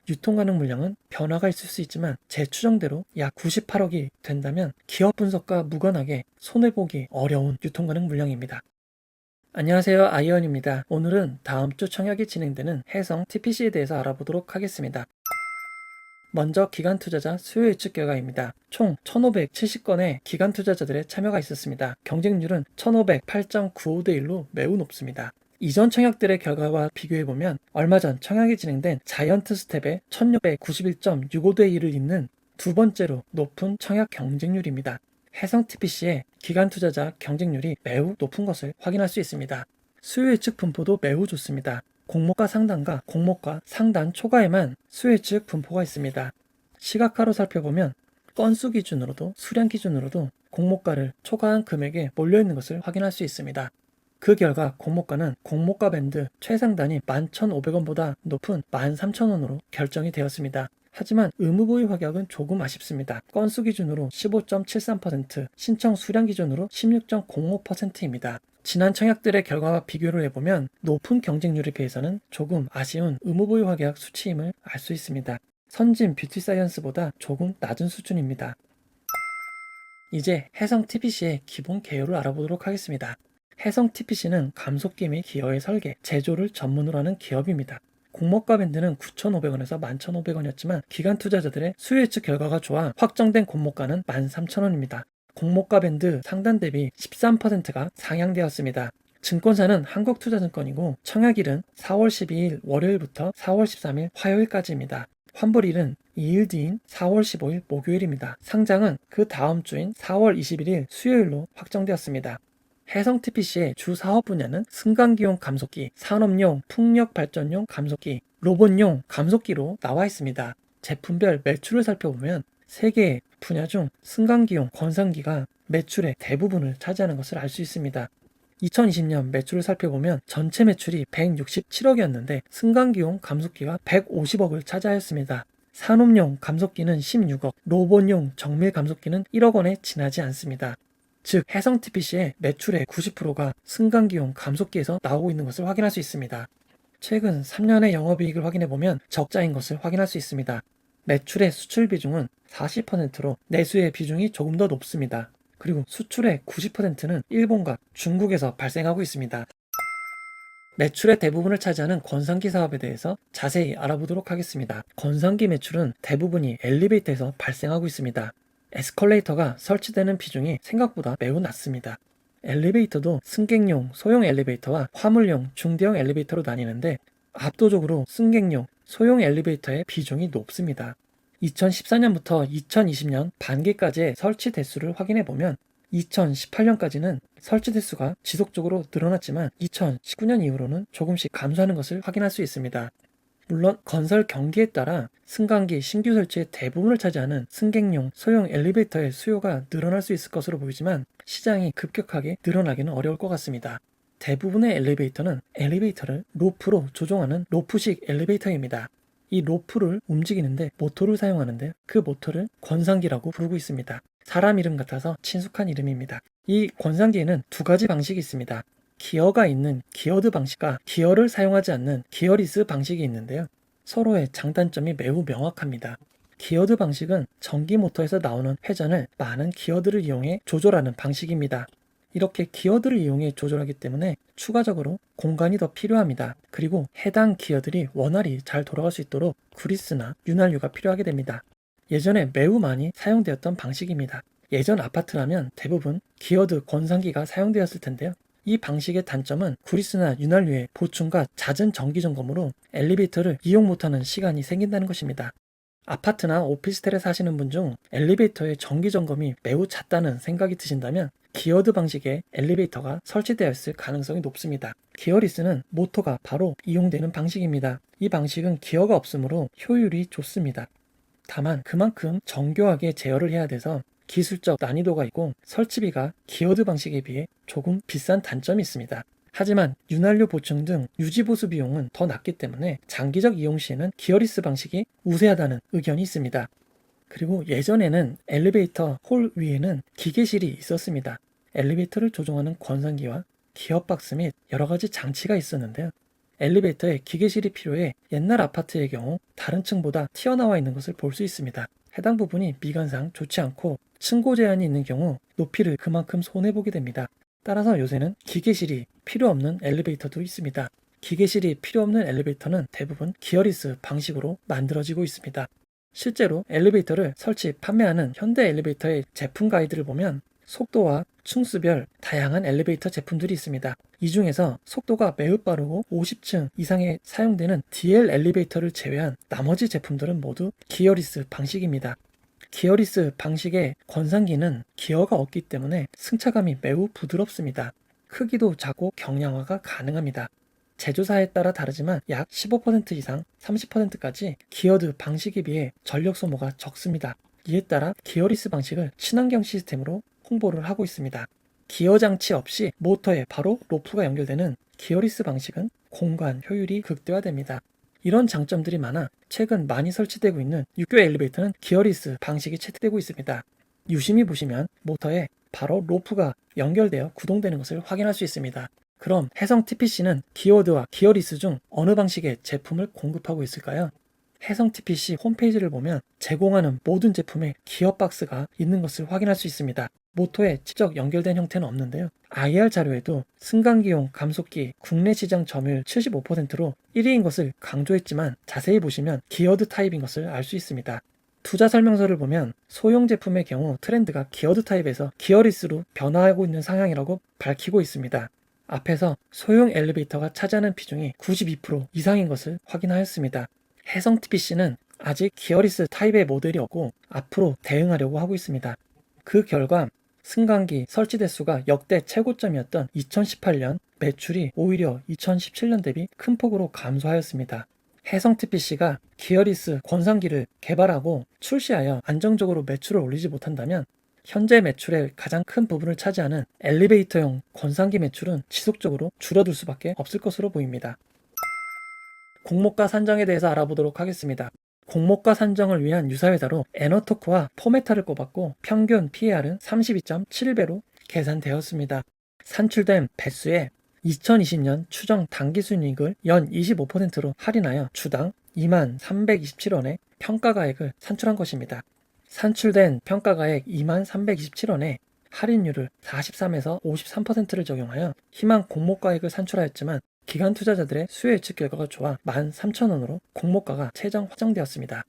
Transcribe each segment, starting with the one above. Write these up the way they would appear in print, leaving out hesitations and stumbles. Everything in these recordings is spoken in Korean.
유통 가능 물량은 변화가 있을 수 있지만 제 추정대로 약 98억이 된다면 기업 분석과 무관하게 손해보기 어려운 유통 가능 물량입니다. 안녕하세요, 아이언입니다. 오늘은 다음 주 청약이 진행되는 해성 TPC에 대해서 알아보도록 하겠습니다. 먼저 기관 투자자 수요 예측 결과입니다. 총 1,570건의 기관 투자자들의 참여가 있었습니다. 경쟁률은 1,508.95대 1로 매우 높습니다. 이전 청약들의 결과와 비교해보면 얼마 전 청약이 진행된 자이언트 스텝의 1,691.65대 1을 잇는 두 번째로 높은 청약 경쟁률입니다. 해성 TPC의 기관 투자자 경쟁률이 매우 높은 것을 확인할 수 있습니다. 수요 예측 분포도 매우 좋습니다. 공모가 상단과 공모가 상단 초과에만 수요 예측 분포가 있습니다. 시각화로 살펴보면 건수 기준으로도 수량 기준으로도 공모가를 초과한 금액에 몰려있는 것을 확인할 수 있습니다. 그 결과 공모가는 공모가 밴드 최상단이 11,500원보다 높은 13,000원으로 결정이 되었습니다. 하지만 의무보유 확약은 조금 아쉽습니다. 건수 기준으로 15.73%, 신청 수량 기준으로 16.05%입니다. 지난 청약들의 결과와 비교를 해보면 높은 경쟁률에 비해서는 조금 아쉬운 의무보유 확약 수치임을 알 수 있습니다. 선진 뷰티 사이언스보다 조금 낮은 수준입니다. 이제 해성 TPC의 기본 개요를 알아보도록 하겠습니다. 해성 TPC는 감속기 및 기어의 설계, 제조를 전문으로 하는 기업입니다. 공모가 밴드는 9,500원에서 11,500원이었지만 기관 투자자들의 수요 예측 결과가 좋아 확정된 공모가는 13,000원입니다. 공모가 밴드 상단 대비 13%가 상향되었습니다. 증권사는 한국투자증권이고 청약일은 4월 12일 월요일부터 4월 13일 화요일까지입니다. 환불일은 2일 뒤인 4월 15일 목요일입니다. 상장은 그 다음 주인 4월 21일 수요일로 확정되었습니다. 해성 TPC의 주 사업 분야는 승강기용 감속기, 산업용 풍력 발전용 감속기, 로봇용 감속기로 나와 있습니다. 제품별 매출을 살펴보면 3개의 분야 중 승강기용 권산기가 매출의 대부분을 차지하는 것을 알 수 있습니다. 2020년 매출을 살펴보면 전체 매출이 167억이었는데 승강기용 감속기가 150억을 차지하였습니다. 산업용 감속기는 16억, 로봇용 정밀 감속기는 1억 원에 지나지 않습니다. 즉 해성 TPC의 매출의 90%가 승강기용 감속기에서 나오고 있는 것을 확인할 수 있습니다. 최근 3년의 영업이익을 확인해보면 적자인 것을 확인할 수 있습니다. 매출의 수출 비중은 40%로 내수의 비중이 조금 더 높습니다. 그리고 수출의 90%는 일본과 중국에서 발생하고 있습니다. 매출의 대부분을 차지하는 권산기 사업에 대해서 자세히 알아보도록 하겠습니다. 권산기 매출은 대부분이 엘리베이터에서 발생하고 있습니다. 에스컬레이터가 설치되는 비중이 생각보다 매우 낮습니다. 엘리베이터도 승객용 소형 엘리베이터와 화물용 중대형 엘리베이터로 나뉘는데 압도적으로 승객용 소형 엘리베이터의 비중이 높습니다. 2014년부터 2020년 반기까지의 설치 대수를 확인해보면 2018년까지는 설치 대수가 지속적으로 늘어났지만 2019년 이후로는 조금씩 감소하는 것을 확인할 수 있습니다. 물론 건설 경기에 따라 승강기 신규 설치의 대부분을 차지하는 승객용 소형 엘리베이터의 수요가 늘어날 수 있을 것으로 보이지만 시장이 급격하게 늘어나기는 어려울 것 같습니다. 대부분의 엘리베이터는 엘리베이터를 로프로 조종하는 로프식 엘리베이터입니다. 이 로프를 움직이는데 모터를 사용하는데 그 모터를 권산기라고 부르고 있습니다. 사람 이름 같아서 친숙한 이름입니다. 이 권산기에는 두 가지 방식이 있습니다. 기어가 있는 기어드 방식과 기어를 사용하지 않는 기어리스 방식이 있는데요. 서로의 장단점이 매우 명확합니다. 기어드 방식은 전기 모터에서 나오는 회전을 많은 기어들을 이용해 조절하는 방식입니다. 이렇게 기어들을 이용해 조절하기 때문에 추가적으로 공간이 더 필요합니다. 그리고 해당 기어들이 원활히 잘 돌아갈 수 있도록 그리스나 윤활유가 필요하게 됩니다. 예전에 매우 많이 사용되었던 방식입니다. 예전 아파트라면 대부분 기어드 권산기가 사용되었을 텐데요. 이 방식의 단점은 그리스나 윤활유의 보충과 잦은 정기 점검으로 엘리베이터를 이용 못하는 시간이 생긴다는 것입니다. 아파트나 오피스텔에 사시는 분 중 엘리베이터의 정기 점검이 매우 잦다는 생각이 드신다면 기어드 방식의 엘리베이터가 설치되어 있을 가능성이 높습니다. 기어리스는 모터가 바로 이용되는 방식입니다. 이 방식은 기어가 없으므로 효율이 좋습니다. 다만 그만큼 정교하게 제어를 해야 돼서 기술적 난이도가 있고 설치비가 기어드 방식에 비해 조금 비싼 단점이 있습니다. 하지만 윤활유 보충 등 유지보수 비용은 더 낮기 때문에 장기적 이용 시에는 기어리스 방식이 우세하다는 의견이 있습니다. 그리고 예전에는 엘리베이터 홀 위에는 기계실이 있었습니다. 엘리베이터를 조종하는 권산기와 기어박스 및 여러가지 장치가 있었는데요. 엘리베이터에 기계실이 필요해 옛날 아파트의 경우 다른 층보다 튀어나와 있는 것을 볼 수 있습니다. 해당 부분이 미관상 좋지 않고 층고 제한이 있는 경우 높이를 그만큼 손해보게 됩니다. 따라서 요새는 기계실이 필요 없는 엘리베이터도 있습니다. 기계실이 필요 없는 엘리베이터는 대부분 기어리스 방식으로 만들어지고 있습니다. 실제로 엘리베이터를 설치, 판매하는 현대 엘리베이터의 제품 가이드를 보면 속도와 층수별 다양한 엘리베이터 제품들이 있습니다. 이 중에서 속도가 매우 빠르고 50층 이상에 사용되는 DL 엘리베이터를 제외한 나머지 제품들은 모두 기어리스 방식입니다. 기어리스 방식의 권상기는 기어가 없기 때문에 승차감이 매우 부드럽습니다. 크기도 작고 경량화가 가능합니다. 제조사에 따라 다르지만 약 15% 이상 30%까지 기어드 방식에 비해 전력 소모가 적습니다. 이에 따라 기어리스 방식을 친환경 시스템으로 홍보를 하고 있습니다. 기어 장치 없이 모터에 바로 로프가 연결되는 기어리스 방식은 공간 효율이 극대화됩니다. 이런 장점들이 많아 최근 많이 설치되고 있는 육교 엘리베이터는 기어리스 방식이 채택되고 있습니다. 유심히 보시면 모터에 바로 로프가 연결되어 구동되는 것을 확인할 수 있습니다. 그럼 해성 TPC는 기어드와 기어리스 중 어느 방식의 제품을 공급하고 있을까요? 해성 TPC 홈페이지를 보면 제공하는 모든 제품에 기어박스가 있는 것을 확인할 수 있습니다. 모터에 직접 연결된 형태는 없는데요. IR 자료에도 승강기용 감속기 국내 시장 점유율 75%로 1위인 것을 강조했지만 자세히 보시면 기어드 타입인 것을 알 수 있습니다. 투자 설명서를 보면 소형 제품의 경우 트렌드가 기어드 타입에서 기어리스로 변화하고 있는 상향이라고 밝히고 있습니다. 앞에서 소형 엘리베이터가 차지하는 비중이 92% 이상인 것을 확인하였습니다. 해성 TPC는 아직 기어리스 타입의 모델이 없고 앞으로 대응하려고 하고 있습니다. 그 결과 승강기 설치 대수가 역대 최고점이었던 2018년 매출이 오히려 2017년 대비 큰 폭으로 감소하였습니다. 해성 TPC가 기어리스 권상기를 개발하고 출시하여 안정적으로 매출을 올리지 못한다면 현재 매출의 가장 큰 부분을 차지하는 엘리베이터용 권상기 매출은 지속적으로 줄어들 수밖에 없을 것으로 보입니다. 공모가 산정에 대해서 알아보도록 하겠습니다. 공모가 산정을 위한 유사회사로 에너토크와 포메타를 꼽았고 평균 PER은 32.7배로 계산되었습니다. 산출된 배수에 2020년 추정 당기순이익을 연 25%로 할인하여 주당 2327원의 평가가액을 산출한 것입니다. 산출된 평가가액 2327원에 할인율을 43에서 53%를 적용하여 희망 공모가액을 산출하였지만 기관 투자자들의 수요 예측 결과가 좋아 13,000원으로 공모가가 최종 확정되었습니다.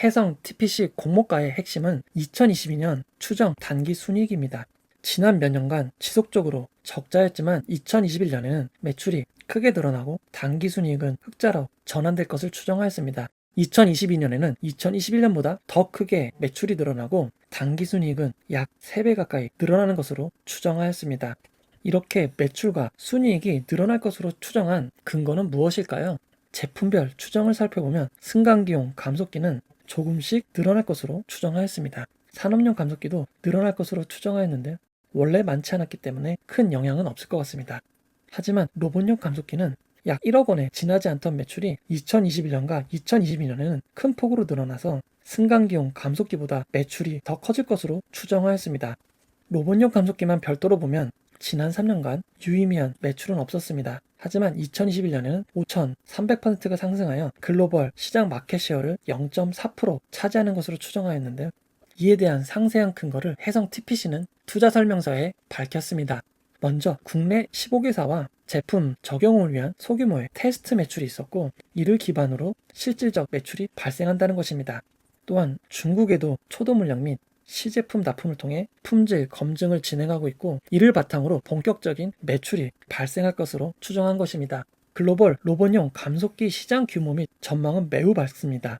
해성 TPC 공모가의 핵심은 2022년 추정 단기 순이익입니다. 지난 몇 년간 지속적으로 적자였지만 2021년에는 매출이 크게 늘어나고 단기 순이익은 흑자로 전환될 것을 추정하였습니다. 2022년에는 2021년보다 더 크게 매출이 늘어나고 단기 순이익은 약 3배 가까이 늘어나는 것으로 추정하였습니다. 이렇게 매출과 순이익이 늘어날 것으로 추정한 근거는 무엇일까요? 제품별 추정을 살펴보면 승강기용 감속기는 조금씩 늘어날 것으로 추정하였습니다. 산업용 감속기도 늘어날 것으로 추정하였는데 원래 많지 않았기 때문에 큰 영향은 없을 것 같습니다. 하지만 로봇용 감속기는 약 1억 원에 지나지 않던 매출이 2021년과 2022년에는 큰 폭으로 늘어나서 승강기용 감속기보다 매출이 더 커질 것으로 추정하였습니다. 로봇용 감속기만 별도로 보면 지난 3년간 유의미한 매출은 없었습니다. 하지만 2021년에는 5,300%가 상승하여 글로벌 시장 마켓쉐어를 0.4% 차지하는 것으로 추정하였는데요. 이에 대한 상세한 근거를 해성 TPC는 투자 설명서에 밝혔습니다. 먼저 국내 15개사와 제품 적용을 위한 소규모의 테스트 매출이 있었고 이를 기반으로 실질적 매출이 발생한다는 것입니다. 또한 중국에도 초도 물량 및 시제품 납품을 통해 품질 검증을 진행하고 있고 이를 바탕으로 본격적인 매출이 발생할 것으로 추정한 것입니다. 글로벌 로봇용 감속기 시장 규모 및 전망은 매우 밝습니다.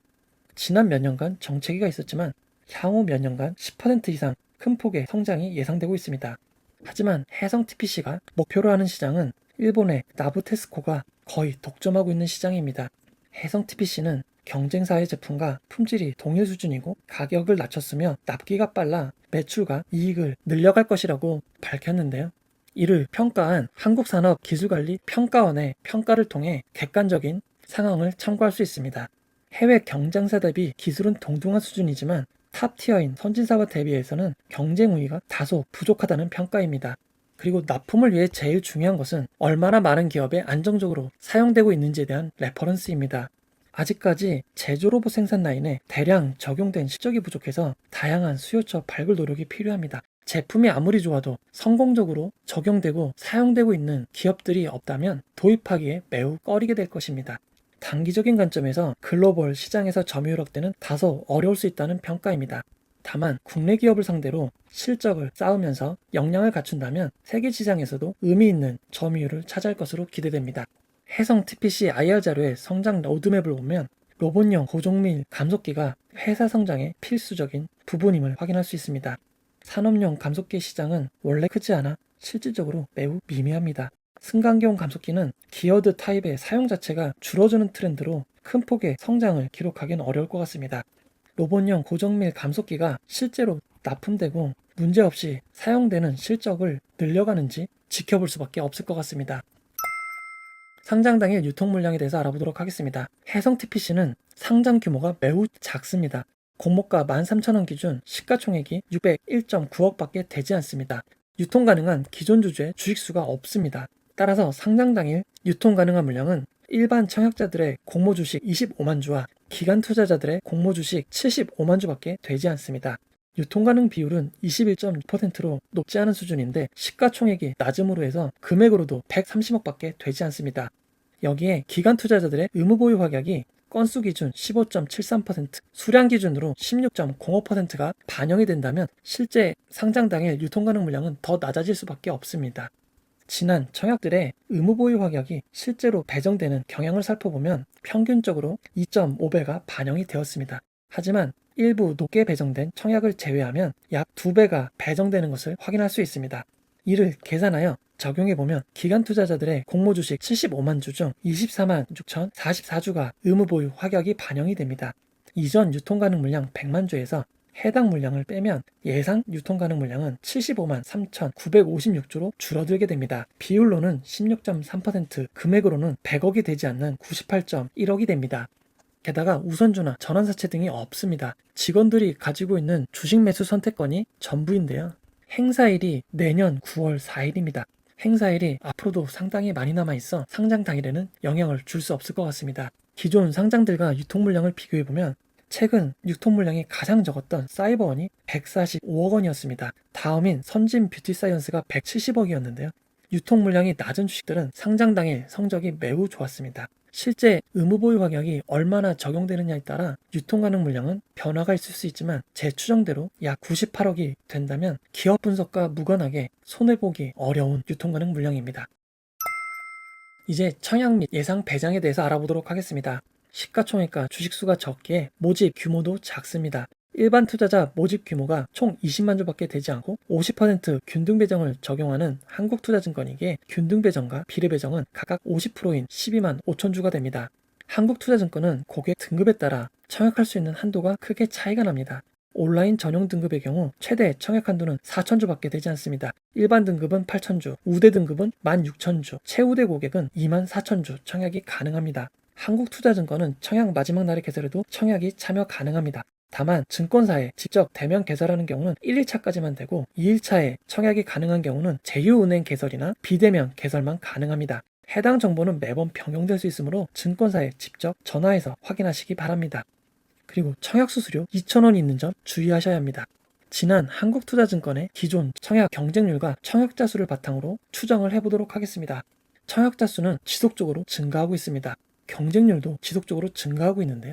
지난 몇 년간 정체기가 있었지만 향후 몇 년간 10% 이상 큰 폭의 성장이 예상되고 있습니다. 하지만 해성 TPC가 목표로 하는 시장은 일본의 나부테스코가 거의 독점하고 있는 시장입니다. 해성 TPC는 경쟁사의 제품과 품질이 동일 수준이고 가격을 낮췄으며 납기가 빨라 매출과 이익을 늘려갈 것이라고 밝혔는데요. 이를 평가한 한국산업기술관리평가원의 평가를 통해 객관적인 상황을 참고할 수 있습니다. 해외 경쟁사 대비 기술은 동등한 수준이지만 탑티어인 선진사와 대비해서는 경쟁 우위가 다소 부족하다는 평가입니다. 그리고 납품을 위해 제일 중요한 것은 얼마나 많은 기업에 안정적으로 사용되고 있는지에 대한 레퍼런스입니다. 아직까지 제조 로봇 생산 라인에 대량 적용된 실적이 부족해서 다양한 수요처 발굴 노력이 필요합니다. 제품이 아무리 좋아도 성공적으로 적용되고 사용되고 있는 기업들이 없다면 도입하기에 매우 꺼리게 될 것입니다. 단기적인 관점에서 글로벌 시장에서 점유율 확대는 다소 어려울 수 있다는 평가입니다. 다만 국내 기업을 상대로 실적을 쌓으면서 역량을 갖춘다면 세계 시장에서도 의미 있는 점유율을 차지할 것으로 기대됩니다. 해성 TPC IR 자료의 성장 로드맵을 보면 로봇용 고종밀 감속기가 회사 성장의 필수적인 부분임을 확인할 수 있습니다. 산업용 감속기 시장은 원래 크지 않아 실질적으로 매우 미미합니다. 승강기용 감속기는 기어드 타입의 사용 자체가 줄어드는 트렌드로 큰 폭의 성장을 기록하기는 어려울 것 같습니다. 로봇용 고정밀 감속기가 실제로 납품되고 문제없이 사용되는 실적을 늘려가는지 지켜볼 수밖에 없을 것 같습니다. 상장 당일 유통 물량에 대해서 알아보도록 하겠습니다. 해성 TPC는 상장 규모가 매우 작습니다. 공모가 13,000원 기준 시가총액이 601.9억밖에 되지 않습니다. 유통 가능한 기존 주주의 주식수가 없습니다. 따라서 상장 당일 유통 가능한 물량은 일반 청약자들의 공모 주식 25만 주와 기관 투자자들의 공모 주식 75만 주밖에 되지 않습니다. 유통 가능 비율은 21.6%로 높지 않은 수준인데 시가총액이 낮음으로 해서 금액으로도 130억밖에 되지 않습니다. 여기에 기관 투자자들의 의무 보유 가격이 건수 기준 15.73%, 수량 기준으로 16.05%가 반영이 된다면 실제 상장 당일 유통 가능 물량은 더 낮아질 수밖에 없습니다. 지난 청약들의 의무 보유 가격이 실제로 배정되는 경향을 살펴보면 평균적으로 2.5배가 반영이 되었습니다. 하지만 일부 높게 배정된 청약을 제외하면 약 2배가 배정되는 것을 확인할 수 있습니다. 이를 계산하여 적용해보면 기관 투자자들의 공모 주식 75만 주 중 24만 6,044주가 의무 보유 가격이 반영이 됩니다. 이전 유통 가능 물량 100만 주에서 해당 물량을 빼면 예상 유통 가능 물량은 75만 3,956주로 줄어들게 됩니다. 비율로는 16.3%, 금액으로는 100억이 되지 않는 98.1억이 됩니다. 게다가 우선주나 전환사채 등이 없습니다. 직원들이 가지고 있는 주식 매수 선택권이 전부인데요. 행사일이 내년 9월 4일입니다. 행사일이 앞으로도 상당히 많이 남아있어 상장 당일에는 영향을 줄 수 없을 것 같습니다. 기존 상장들과 유통 물량을 비교해보면 최근 유통 물량이 가장 적었던 사이버원이 145억 원이었습니다. 다음인 선진 뷰티 사이언스가 170억이었는데요. 유통 물량이 낮은 주식들은 상장 당일 성적이 매우 좋았습니다. 실제 의무 보유 가격이 얼마나 적용되느냐에 따라 유통 가능 물량은 변화가 있을 수 있지만 제 추정대로 약 98억이 된다면 기업 분석과 무관하게 손해보기 어려운 유통 가능 물량입니다. 이제 청약 및 예상 배당에 대해서 알아보도록 하겠습니다. 시가총액과 주식수가 적기에 모집 규모도 작습니다. 일반 투자자 모집 규모가 총 20만 주밖에 되지 않고 50% 균등 배정을 적용하는 한국투자증권이기에 균등 배정과 비례 배정은 각각 50%인 12만 5천 주가 됩니다. 한국투자증권은 고객 등급에 따라 청약할 수 있는 한도가 크게 차이가 납니다. 온라인 전용 등급의 경우 최대 청약 한도는 4천 주밖에 되지 않습니다. 일반 등급은 8천 주, 우대 등급은 16,000주, 최우대 고객은 2만 4천 주 청약이 가능합니다. 한국투자증권은 청약 마지막 날에 개설해도 청약이 참여 가능합니다. 다만 증권사에 직접 대면 개설하는 경우는 1일차까지만 되고 2일차에 청약이 가능한 경우는 제휴은행 개설이나 비대면 개설만 가능합니다. 해당 정보는 매번 변경될 수 있으므로 증권사에 직접 전화해서 확인하시기 바랍니다. 그리고 청약 수수료 2,000원이 있는 점 주의하셔야 합니다. 지난 한국투자증권의 기존 청약 경쟁률과 청약자 수를 바탕으로 추정을 해보도록 하겠습니다. 청약자 수는 지속적으로 증가하고 있습니다. 경쟁률도 지속적으로 증가하고 있는데요.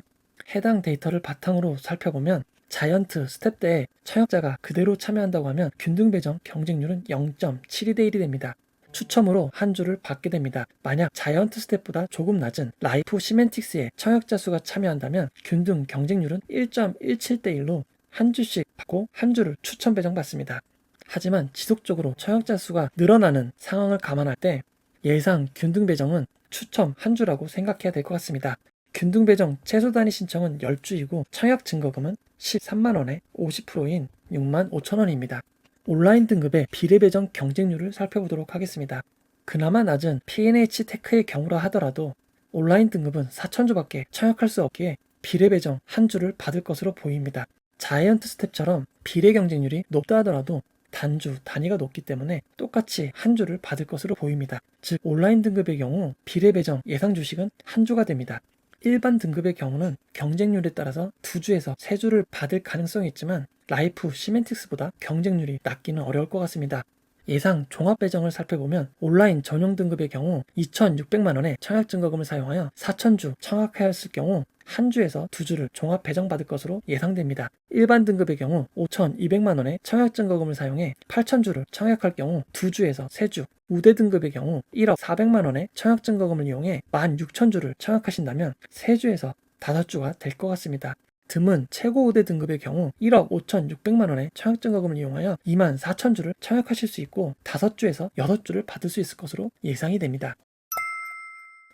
해당 데이터를 바탕으로 살펴보면 자이언트 스텝 때에 청약자가 그대로 참여한다고 하면 균등 배정 경쟁률은 0.72대 1이 됩니다. 추첨으로 한 주를 받게 됩니다. 만약 자이언트 스텝보다 조금 낮은 라이프 시멘틱스에 청약자 수가 참여한다면 균등 경쟁률은 1.17대 1로 한 주씩 받고 한 주를 추첨 배정 받습니다. 하지만 지속적으로 청약자 수가 늘어나는 상황을 감안할 때 예상 균등 배정은 추첨 한 주라고 생각해야 될 것 같습니다. 균등 배정 최소 단위 신청은 10주이고 청약 증거금은 13만원에 50%인 6만 5천원입니다. 온라인 등급의 비례 배정 경쟁률을 살펴보도록 하겠습니다. 그나마 낮은 P&H 테크의 경우라 하더라도 온라인 등급은 4천주밖에 청약할 수 없기에 비례 배정 한 주를 받을 것으로 보입니다. 자이언트 스텝처럼 비례 경쟁률이 높다 하더라도 단주, 단위가 높기 때문에 똑같이 한 주를 받을 것으로 보입니다. 즉 온라인 등급의 경우 비례배정 예상 주식은 한 주가 됩니다. 일반 등급의 경우는 경쟁률에 따라서 2주에서 3주를 받을 가능성이 있지만 라이프 시멘틱스보다 경쟁률이 낮기는 어려울 것 같습니다. 예상 종합 배정을 살펴보면 온라인 전용 등급의 경우 2,600만 원의 청약증거금을 사용하여 4,000주 청약하였을 경우 한 주에서 2주를 종합 배정받을 것으로 예상됩니다. 일반 등급의 경우 5,200만 원의 청약증거금을 사용해 8,000주를 청약할 경우 2주에서 3주, 우대 등급의 경우 1억 400만 원의 청약증거금을 이용해 16,000주를 청약하신다면 3주에서 5주가 될 것 같습니다. 드문 최고 우대 등급의 경우 1억 5,600만 원의 청약증거금을 이용하여 24,000주를 청약하실 수 있고 5주에서 6주를 받을 수 있을 것으로 예상이 됩니다.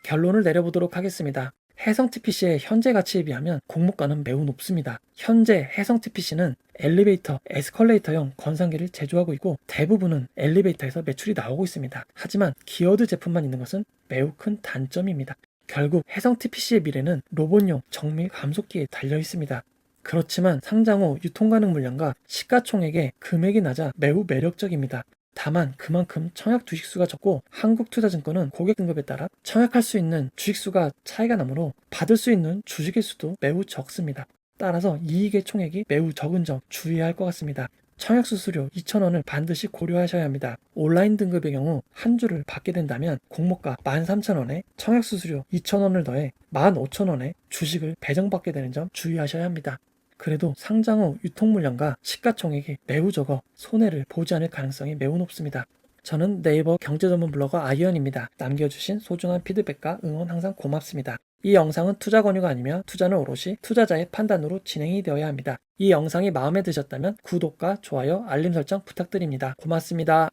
결론을 내려보도록 하겠습니다. 해성 TPC의 현재 가치에 비하면 공모가는 매우 높습니다. 현재 해성 TPC는 엘리베이터, 에스컬레이터형 건상기를 제조하고 있고 대부분은 엘리베이터에서 매출이 나오고 있습니다. 하지만 기어드 제품만 있는 것은 매우 큰 단점입니다. 결국 해성 TPC의 미래는 로봇용 정밀 감속기에 달려 있습니다. 그렇지만 상장 후 유통 가능 물량과 시가총액의 금액이 낮아 매우 매력적입니다. 다만 그만큼 청약 주식수가 적고 한국투자증권은 고객 등급에 따라 청약할 수 있는 주식수가 차이가 나므로 받을 수 있는 주식의 수도 매우 적습니다. 따라서 이익의 총액이 매우 적은 점 주의해야 할 것 같습니다. 청약 수수료 2,000원을 반드시 고려하셔야 합니다. 온라인 등급의 경우 한 주를 받게 된다면 공모가 13,000원에 청약 수수료 2,000원을 더해 15,000원에 주식을 배정받게 되는 점 주의하셔야 합니다. 그래도 상장 후 유통 물량과 시가총액이 매우 적어 손해를 보지 않을 가능성이 매우 높습니다. 저는 네이버 경제전문 블로거 아이언입니다. 남겨주신 소중한 피드백과 응원 항상 고맙습니다. 이 영상은 투자 권유가 아니며 투자는 오롯이 투자자의 판단으로 진행이 되어야 합니다. 이 영상이 마음에 드셨다면 구독과 좋아요, 알림 설정 부탁드립니다. 고맙습니다.